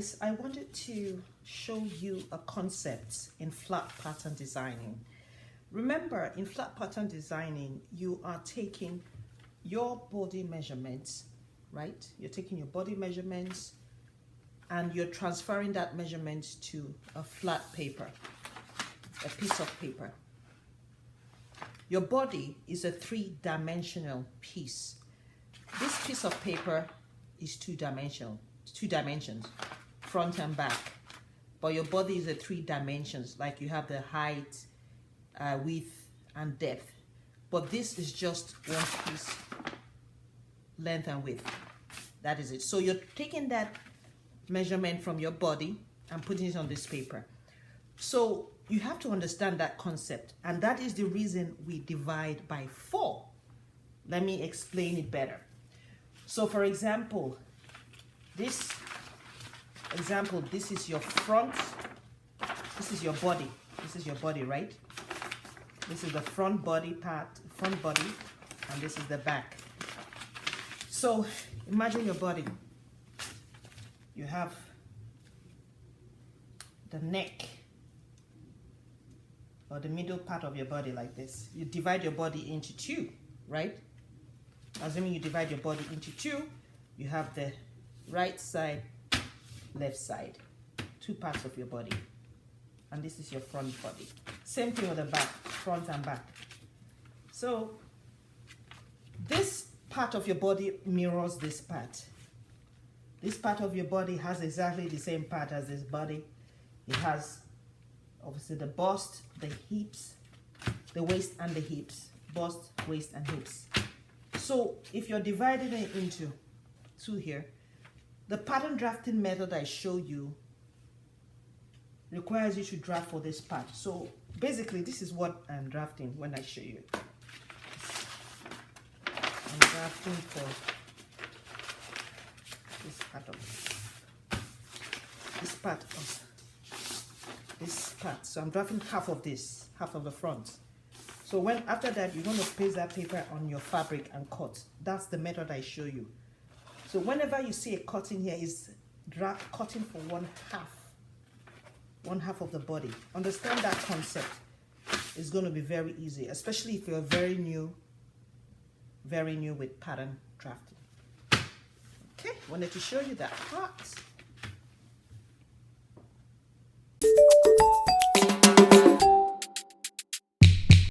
guys, I wanted to show you a concept in flat pattern designing. Remember, in flat pattern designing, you are taking your body measurements, right? You're taking your body measurements and you're transferring that measurement to a flat paper, a piece of paper. Your body is a three-dimensional piece. This piece of paper is two-dimensional, two dimensions, front and back. But your body is a three dimensions, like you have the height, width, and depth. But this is just one piece, length and width. That is it. So you're taking that measurement from your body and putting it on this paper. So you have to understand that concept, and that is the reason we divide by 4. Let me explain it better. So for example, this is your front, this is your body, right? This is the front body part, and this is the back. So imagine your body. You have the neck, or the middle part of your body like this. You divide your body into 2, right? Assuming you divide your body into 2, you have the right side, left side, 2 parts of your body. And this is your front body. Same thing with the back, front and back. So this part of your body mirrors this part. This part of your body has exactly the same part as this body. It has obviously the bust, the hips, the waist and the hips. Bust, waist and hips. So if you're dividing it into 2 here, the pattern drafting method I show you requires you to draft for this part. So basically this is what I'm drafting when I show you. I'm drafting for this part of this part. So I'm drafting half of this, half of the front. So when after that you're going to place that paper on your fabric and cut. That's the method I show you. So whenever you see a cutting here, is cutting for one half of the body. Understand that concept. It's going to be very easy, especially if you're very new with pattern drafting. Okay, wanted to show you that part.